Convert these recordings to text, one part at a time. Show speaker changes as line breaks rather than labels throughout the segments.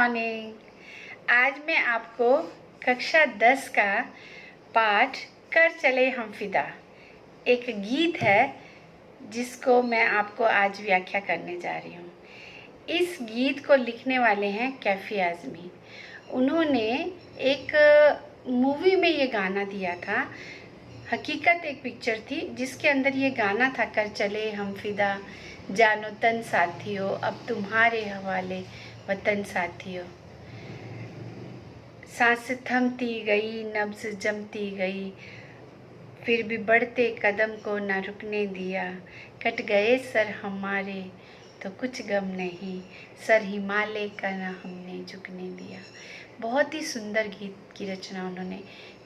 Morning. आज मैं आपको कक्षा 10 का पाठ कर चले हम फिदा एक गीत है जिसको मैं आपको आज व्याख्या करने जा रही हूँ। इस गीत को लिखने वाले हैं कैफी आज़मी। उन्होंने एक मूवी में ये गाना दिया था। हकीकत एक पिक्चर थी जिसके अंदर ये गाना था, कर चले हम फिदा जानो तन साथियों, अब तुम्हारे हवाले वतन साथियों। सांस थमती गई, नब्ज जमती गई, फिर भी बढ़ते कदम को ना रुकने दिया। कट गए सर हमारे तो कुछ गम नहीं, सर हिमालय का ना हमने झुकने दिया। बहुत ही सुंदर गीत की रचना उन्होंने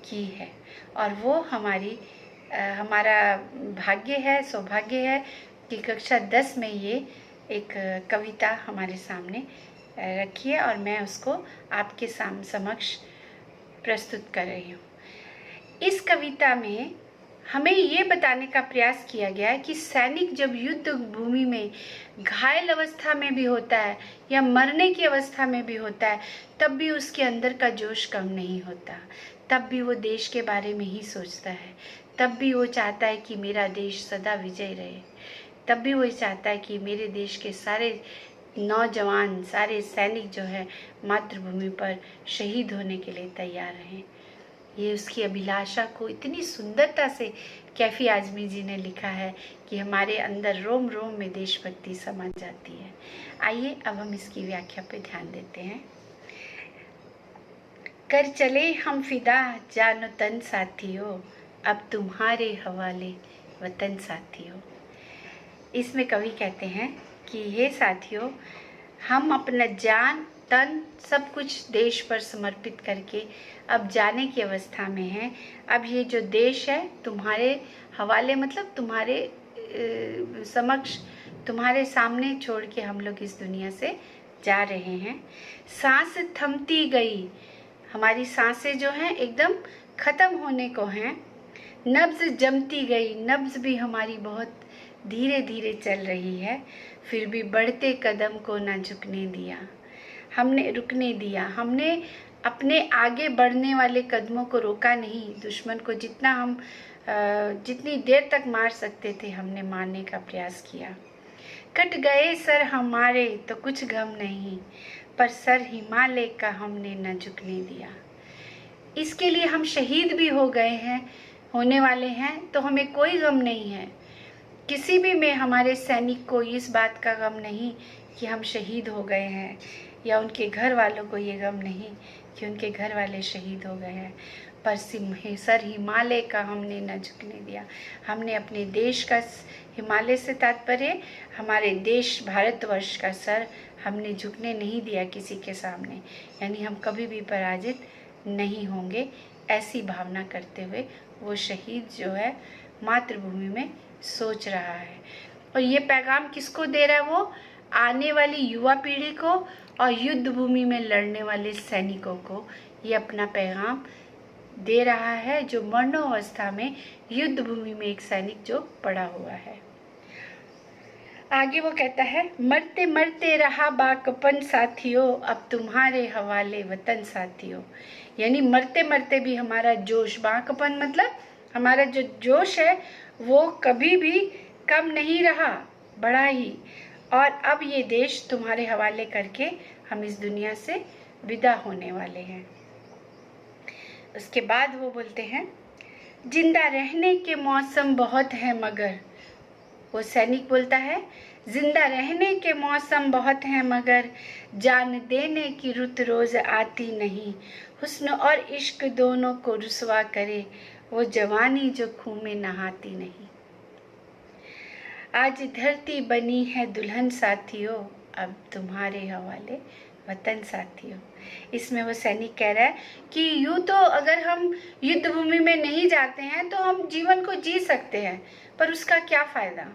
की है और वो हमारा भाग्य है, सौभाग्य है कि कक्षा 10 में ये एक कविता हमारे सामने रखी है और मैं उसको आपके समक्ष प्रस्तुत कर रही हूँ। इस कविता में हमें ये बताने का प्रयास किया गया है कि सैनिक जब युद्ध भूमि में घायल अवस्था में भी होता है या मरने की अवस्था में भी होता है, तब भी उसके अंदर का जोश कम नहीं होता। तब भी वो देश के बारे में ही सोचता है। तब भी वो चाहता है कि मेरा देश सदा विजय रहे। तब भी वो चाहता है कि मेरे देश के सारे नौजवान, सारे सैनिक जो है मातृभूमि पर शहीद होने के लिए तैयार रहें। ये उसकी अभिलाषा को इतनी सुंदरता से कैफी आज़मी जी ने लिखा है कि हमारे अंदर रोम रोम में देशभक्ति समा जाती है। आइए अब हम इसकी व्याख्या पे ध्यान देते हैं। कर चले हम फिदा जानो तन साथियों, अब तुम्हारे हवाले वतन साथियों। इसमें कवि कहते हैं कि हे साथियों, हम अपना जान तन सब कुछ देश पर समर्पित करके अब जाने की अवस्था में हैं। अब ये जो देश है तुम्हारे हवाले, मतलब तुम्हारे समक्ष, तुम्हारे सामने छोड़ के हम लोग इस दुनिया से जा रहे हैं। सांस थमती गई, हमारी सांसें जो हैं एकदम ख़त्म होने को हैं। नब्ज जमती गई, नब्ज भी हमारी बहुत धीरे धीरे चल रही है। फिर भी बढ़ते कदम को ना झुकने दिया, हमने रुकने दिया। हमने अपने आगे बढ़ने वाले कदमों को रोका नहीं। दुश्मन को जितनी देर तक मार सकते थे हमने मारने का प्रयास किया। कट गए सर हमारे तो कुछ गम नहीं, पर सर हिमालय का हमने न झुकने दिया। इसके लिए हम शहीद भी हो गए हैं, होने वाले हैं, तो हमें कोई गम नहीं है। किसी भी में हमारे सैनिक को इस बात का गम नहीं कि हम शहीद हो गए हैं, या उनके घर वालों को ये गम नहीं कि उनके घर वाले शहीद हो गए हैं। पर सर हिमालय का हमने न झुकने दिया। हमने अपने देश का, हिमालय से तात्पर्य हमारे देश भारतवर्ष का सर हमने झुकने नहीं दिया किसी के सामने। यानी हम कभी भी पराजित नहीं होंगे, ऐसी भावना करते हुए वो शहीद जो है मातृभूमि में सोच रहा है। और ये पैगाम किसको दे रहा है? वो आने वाली युवा पीढ़ी को और युद्ध भूमि में लड़ने वाले सैनिकों को ये अपना पैगाम दे रहा है, जो मरणोवस्था में युद्ध भूमि में एक सैनिक जो पड़ा हुआ है। आगे वो कहता है, मरते मरते रहा बाकपन साथियों, अब तुम्हारे हवाले वतन साथियों। यानी मरते मरते भी हमारा जोश, बाकपन मतलब हमारा जो जोश है वो कभी भी कम नहीं रहा, बढ़ा ही। और अब ये देश तुम्हारे हवाले करके हम इस दुनिया से विदा होने वाले हैं। उसके बाद वो बोलते हैं, जिंदा रहने के मौसम बहुत है मगर, वो सैनिक बोलता है, जिंदा रहने के मौसम बहुत हैं मगर जान देने की रुत रोज आती नहीं। हुस्न और इश्क दोनों को रुसवा करे, वो जवानी जो खून में नहाती नहीं। आज धरती बनी है दुल्हन साथियों, अब तुम्हारे हवाले वतन साथियों। इसमें वो सैनिक कह रहा है कि यूँ तो अगर हम युद्ध भूमि में नहीं जाते हैं तो हम जीवन को जी सकते हैं, पर उसका क्या फ़ायदा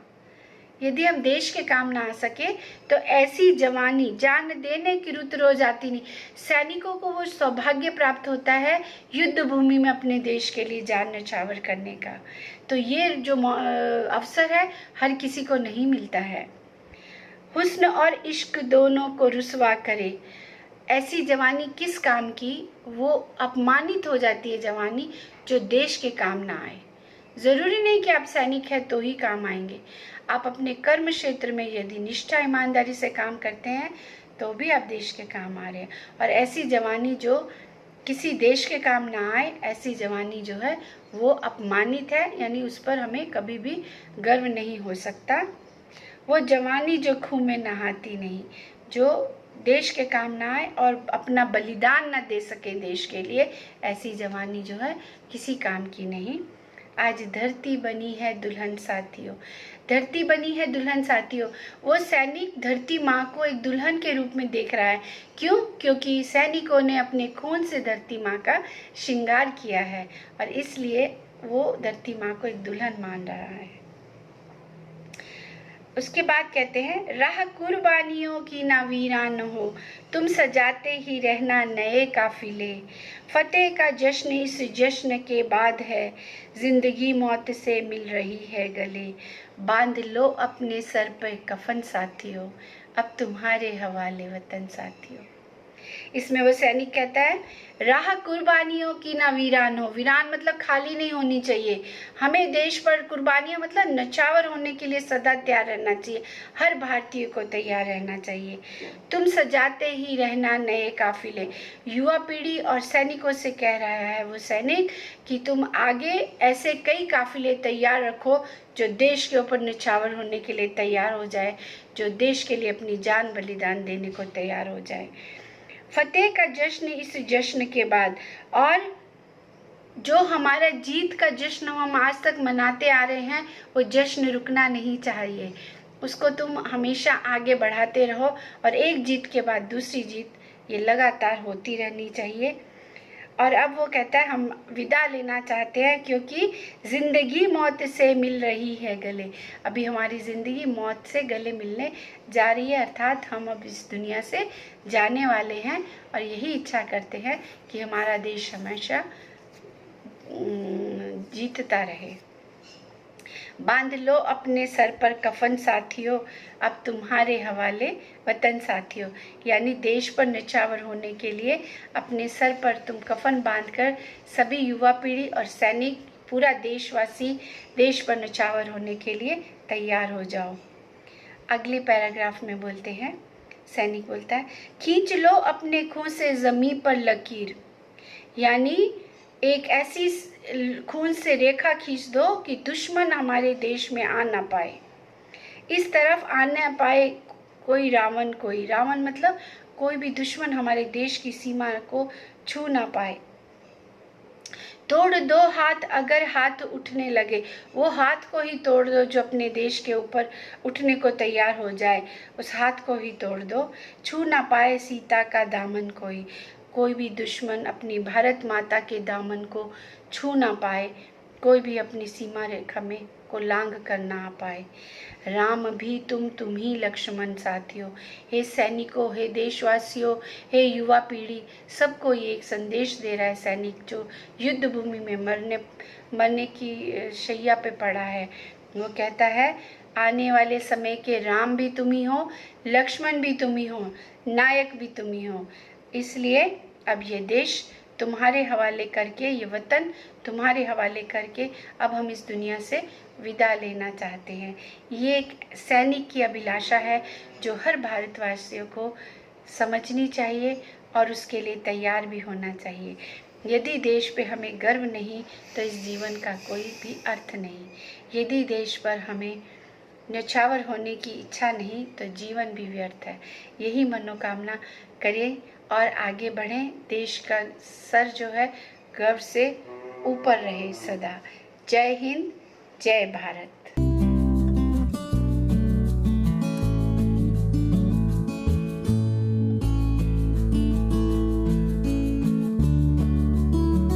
यदि हम देश के काम ना आ सके। तो ऐसी जवानी, जान देने की रुत रोज आती नहीं। सैनिकों को वो सौभाग्य प्राप्त होता है युद्ध भूमि में अपने देश के लिए जान न्यौछावर करने का। तो ये जो अवसर है हर किसी को नहीं मिलता है। हुस्न और इश्क दोनों को रुसवा करे, ऐसी जवानी किस काम की, वो अपमानित हो जाती है जवानी जो देश के काम ना आए। ज़रूरी नहीं कि आप सैनिक हैं तो ही काम आएंगे। आप अपने कर्म क्षेत्र में यदि निष्ठा ईमानदारी से काम करते हैं तो भी आप देश के काम आ रहे हैं। और ऐसी जवानी जो किसी देश के काम ना आए, ऐसी जवानी जो है वो अपमानित है, यानी उस पर हमें कभी भी गर्व नहीं हो सकता। वो जवानी जो खूह में नहाती नहीं, जो देश के काम ना आए और अपना बलिदान ना दे सके देश के लिए, ऐसी जवानी जो है किसी काम की नहीं। आज धरती बनी है दुल्हन साथियों, धरती बनी है दुल्हन साथियों। वो सैनिक धरती माँ को एक दुल्हन के रूप में देख रहा है। क्यों? क्योंकि सैनिकों ने अपने खून से धरती माँ का श्रृंगार किया है और इसलिए वो धरती माँ को एक दुल्हन मान रहा है। उसके बाद कहते हैं, राह कुर्बानियों की ना वीरान हो, तुम सजाते ही रहना नए काफिले। फतेह का जश्न इस जश्न के बाद है, जिंदगी मौत से मिल रही है गले। बांध लो अपने सर पर कफन साथियों, अब तुम्हारे हवाले वतन साथियों। इसमें वो सैनिक कहता है, राह कुर्बानियों की ना वीरान हो। वीरान मतलब खाली नहीं होनी चाहिए। हमें देश पर कुर्बानियां मतलब नचावर होने के लिए सदा तैयार रहना चाहिए। हर भारतीय को तैयार रहना चाहिए। तुम सजाते ही रहना नए काफिले। युवा पीढ़ी और सैनिकों से कह रहा है वो सैनिक कि तुम आगे ऐसे कई काफिले तैयार रखो जो देश के ऊपर निछावर होने के लिए तैयार हो जाए, जो देश के लिए अपनी जान बलिदान देने को तैयार हो जाए। फतेह का जश्न इस जश्न के बाद, और जो हमारा जीत का जश्न हम आज तक मनाते आ रहे हैं, वो जश्न रुकना नहीं चाहिए। उसको तुम हमेशा आगे बढ़ाते रहो और एक जीत के बाद दूसरी जीत ये लगातार होती रहनी चाहिए। और अब वो कहता है, हम विदा लेना चाहते हैं क्योंकि ज़िंदगी मौत से मिल रही है गले। अभी हमारी ज़िंदगी मौत से गले मिलने जा रही है, अर्थात हम अब इस दुनिया से जाने वाले हैं और यही इच्छा करते हैं कि हमारा देश हमेशा जीतता रहे। बांध लो अपने सर पर कफन साथियों, अब तुम्हारे हवाले वतन साथियों। यानी देश पर निछावर होने के लिए अपने सर पर तुम कफन बांधकर सभी युवा पीढ़ी और सैनिक, पूरा देशवासी देश पर निछावर होने के लिए तैयार हो जाओ। अगले पैराग्राफ में बोलते हैं, सैनिक बोलता है, खींच लो अपने खून से ज़मीं पर लकीर। यानी एक ऐसी खून से रेखा खींच दो कि दुश्मन हमारे देश में आ ना पाए, इस तरफ आ ना पाए कोई रावण। कोई रावण मतलब कोई भी दुश्मन हमारे देश की सीमा को छू ना पाए। तोड़ दो हाथ अगर हाथ उठने लगे, वो हाथ को ही तोड़ दो जो अपने देश के ऊपर उठने को तैयार हो जाए, उस हाथ को ही तोड़ दो। छू ना पाए सीता का दामन कोई, कोई भी दुश्मन अपनी भारत माता के दामन को छू ना पाए, कोई भी अपनी सीमा रेखा में को लांघ कर ना आ पाए। राम भी तुम ही लक्ष्मण साथियों। हे सैनिकों, हे देशवासियों, हे युवा पीढ़ी, सबको ये एक संदेश दे रहा है सैनिक जो युद्ध भूमि में मरने की शैया पे पड़ा है। वो कहता है, आने वाले समय के राम भी तुम ही हो, लक्ष्मण भी तुम ही हो, नायक भी तुम ही हो। इसलिए अब ये देश तुम्हारे हवाले करके, ये वतन तुम्हारे हवाले करके अब हम इस दुनिया से विदा लेना चाहते हैं। ये एक सैनिक की अभिलाषा है जो हर भारतवासियों को समझनी चाहिए और उसके लिए तैयार भी होना चाहिए। यदि देश पे हमें गर्व नहीं तो इस जीवन का कोई भी अर्थ नहीं। यदि देश पर हमें न्यौछावर होने की इच्छा नहीं तो जीवन भी व्यर्थ है। यही मनोकामना करें और आगे बढ़ें। देश का सर जो है गर्व से ऊपर रहे सदा। जय हिंद, जय भारत।